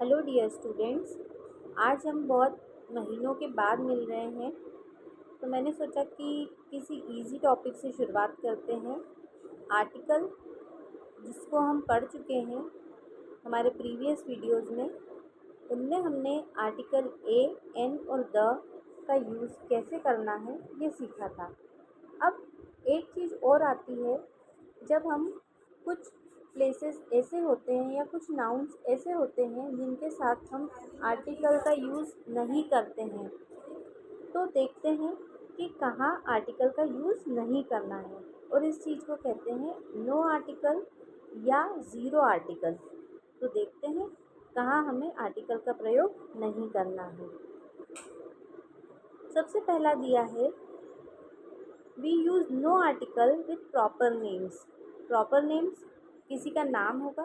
Hello dear students. आज हम बहुत महीनों के बाद मिल रहे हैं, तो मैंने सोचा कि किसी इजी टॉपिक से शुरुआत करते हैं। आर्टिकल जिसको हम पढ़ चुके हैं हमारे प्रीवियस वीडियोस में, उनमें हमने आर्टिकल ए, एन और द का यूज़ कैसे करना है ये सीखा था। अब एक चीज़ और आती है, जब हम कुछ प्लेसेस ऐसे होते हैं या कुछ नाउन्स ऐसे होते हैं जिनके साथ हम आर्टिकल का यूज़ नहीं करते हैं, तो देखते हैं कि कहाँ आर्टिकल का यूज़ नहीं करना है, और इस चीज़ को कहते हैं नो आर्टिकल या ज़ीरो आर्टिकल। तो देखते हैं कहाँ हमें आर्टिकल का प्रयोग नहीं करना है। सबसे पहला दिया है, we use no article with proper names. Proper names किसी का नाम होगा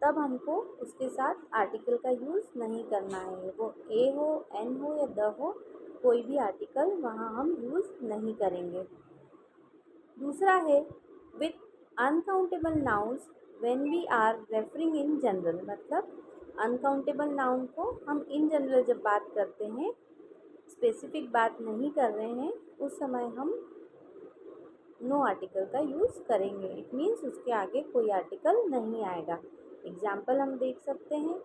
तब हमको उसके साथ आर्टिकल का यूज़ नहीं करना है। वो ए हो, एन हो या द हो, कोई भी आर्टिकल वहाँ हम यूज़ नहीं करेंगे। दूसरा है, with uncountable nouns when we are referring in general. मतलब अनकाउंटेबल नाउन को हम इन जनरल जब बात करते हैं, स्पेसिफिक बात नहीं कर रहे हैं, उस समय हम नो आर्टिकल का यूज़ करेंगे। इट मीन्स उसके आगे कोई आर्टिकल नहीं आएगा। एग्जाम्पल हम देख सकते हैं,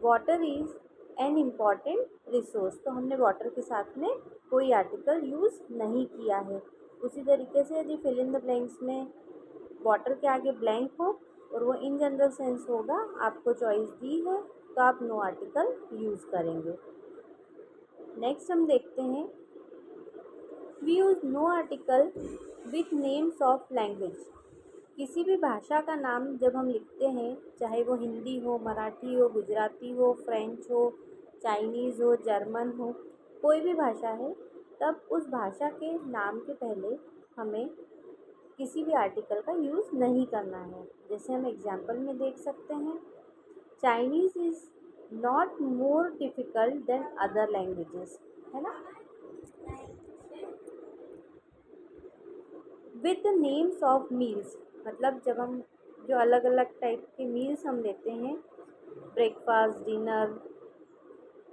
water is an important resource. तो हमने वाटर के साथ में कोई आर्टिकल यूज़ नहीं किया है। उसी तरीके से यदि फिल इन द ब्लैंक्स में वाटर के आगे ब्लैंक हो और वो इन जनरल सेंस होगा, आपको चॉइस दी है, तो आप नो आर्टिकल यूज़ करेंगे। नेक्स्ट हम देखते हैं, we use no article with names of language. किसी भी भाषा का नाम जब हम लिखते हैं, चाहे वो हिंदी हो, मराठी हो, गुजराती हो, फ्रेंच हो, चाइनीज़ हो, जर्मन हो, कोई भी भाषा है, तब उस भाषा के नाम के पहले हमें किसी भी आर्टिकल का यूज़ नहीं करना है। जैसे हम एग्जाम्पल में देख सकते हैं, Chinese is not more difficult than other languages, है ना। With the names of meals, मतलब जब हम जो अलग अलग टाइप के मील्स हम लेते हैं, ब्रेकफास्ट, डिनर,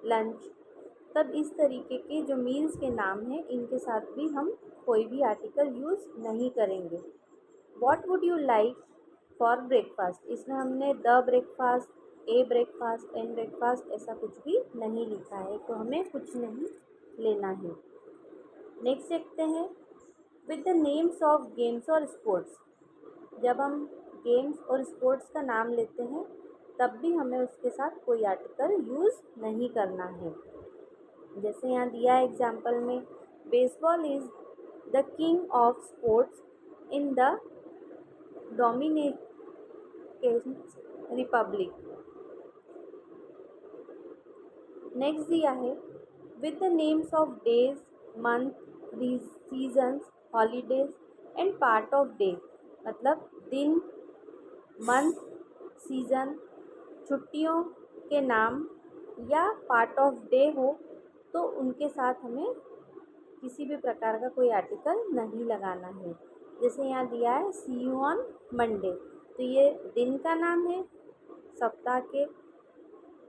लंच, तब इस तरीके के जो मील्स के नाम हैं, इनके साथ भी हम कोई भी आर्टिकल यूज़ नहीं करेंगे। What would you like for breakfast, इसमें हमने the breakfast, a breakfast, an breakfast ऐसा कुछ भी नहीं लिखा है, तो हमें कुछ नहीं लेना है। नेक्स्ट देखते हैं, with the names of games और स्पोर्ट्स। जब हम गेम्स और स्पोर्ट्स का नाम लेते हैं, तब भी हमें उसके साथ कोई आर्टिकल यूज़ नहीं करना है। जैसे यहाँ दिया है एग्जाम्पल में, baseball is the king of sports in the Dominican Republic. Next दिया है, with the names of days, month, seasons, holidays and part of day. मतलब दिन, मंथ, सीज़न, छुट्टियों के नाम या पार्ट ऑफ डे हो, तो उनके साथ हमें किसी भी प्रकार का कोई आर्टिकल नहीं लगाना है। जैसे यहाँ दिया है, सी यू ऑन मंडे, तो ये दिन का नाम है, सप्ताह के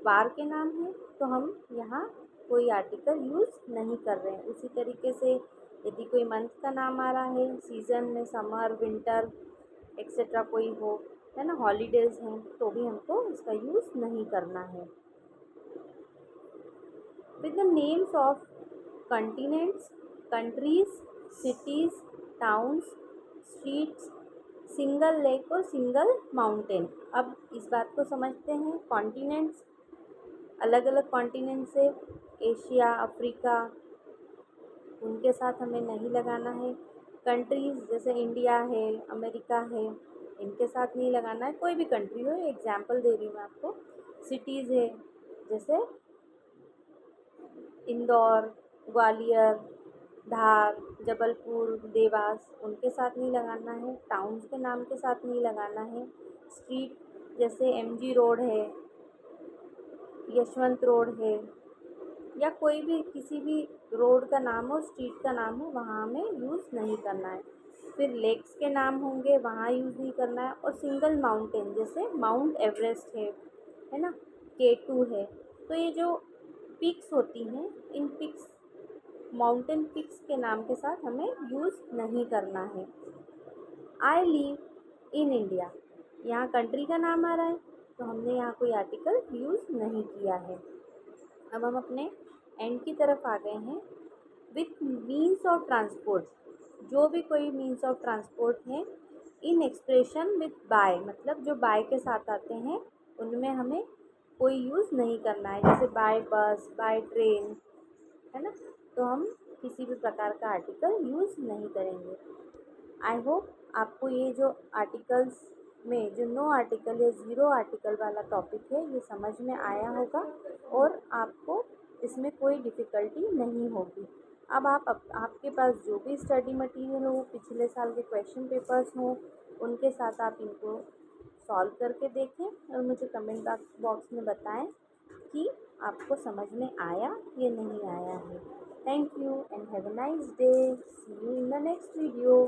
वार के नाम है, तो हम यहाँ कोई आर्टिकल यूज़ नहीं कर रहे हैं। उसी तरीके से यदि कोई मंथ का नाम आ रहा है, सीज़न में समर, विंटर एक्सेट्रा कोई हो, है ना, हॉलीडेज़ हैं, तो भी हमको इसका यूज़ नहीं करना है। With the names of continents, countries, cities, towns, streets, single lake और सिंगल माउंटेन। अब इस बात को समझते हैं, कॉन्टिनेंट्स अलग अलग कॉन्टिनेंट से, एशिया, अफ्रीका, उनके साथ हमें नहीं लगाना है। कंट्रीज़ जैसे इंडिया है, अमेरिका है, इनके साथ नहीं लगाना है, कोई भी कंट्री हो, एग्जाम्पल दे रही हूँ मैं आपको। सिटीज़ है जैसे इंदौर, ग्वालियर, धार, जबलपुर, देवास, उनके साथ नहीं लगाना है। टाउन्स के नाम के साथ नहीं लगाना है। स्ट्रीट जैसे एमजी रोड है, यशवंत रोड है, या कोई भी किसी भी रोड का नाम हो, स्ट्रीट का नाम हो, वहाँ हमें यूज़ नहीं करना है। फिर लेक्स के नाम होंगे, वहाँ यूज़ नहीं करना है। और सिंगल माउंटेन जैसे माउंट एवरेस्ट है ना, K2 है। तो ये जो पिक्स होती हैं, इन पिक्स माउंटेन पिक्स के नाम के साथ हमें यूज़ नहीं करना है। आई लिव इन इंडिया, यहाँ कंट्री का नाम आ रहा है तो हमने यहाँ कोई आर्टिकल यूज़ नहीं किया है। अब हम अपने एंड की तरफ आ गए हैं। विथ मीन्स ऑफ ट्रांसपोर्ट, जो भी कोई मीन्स ऑफ ट्रांसपोर्ट है, इन एक्सप्रेशन विथ बाय, मतलब जो बाय के साथ आते हैं उनमें हमें कोई यूज़ नहीं करना है, जैसे बाय बस, बाय ट्रेन, है ना। तो हम किसी भी प्रकार का आर्टिकल यूज़ नहीं करेंगे। आई होप आपको ये जो आर्टिकल्स में जो नो आर्टिकल या ज़ीरो आर्टिकल वाला टॉपिक है ये समझ में आया होगा और आपको इसमें कोई डिफ़िकल्टी नहीं होगी। अब आपके पास जो भी स्टडी मटेरियल हो, पिछले साल के क्वेश्चन पेपर्स हों, उनके साथ आप इनको सॉल्व करके देखें और मुझे कमेंट बॉक्स में बताएं कि आपको समझ में आया या नहीं आया है। Thank you and have a nice day. See you in the next video.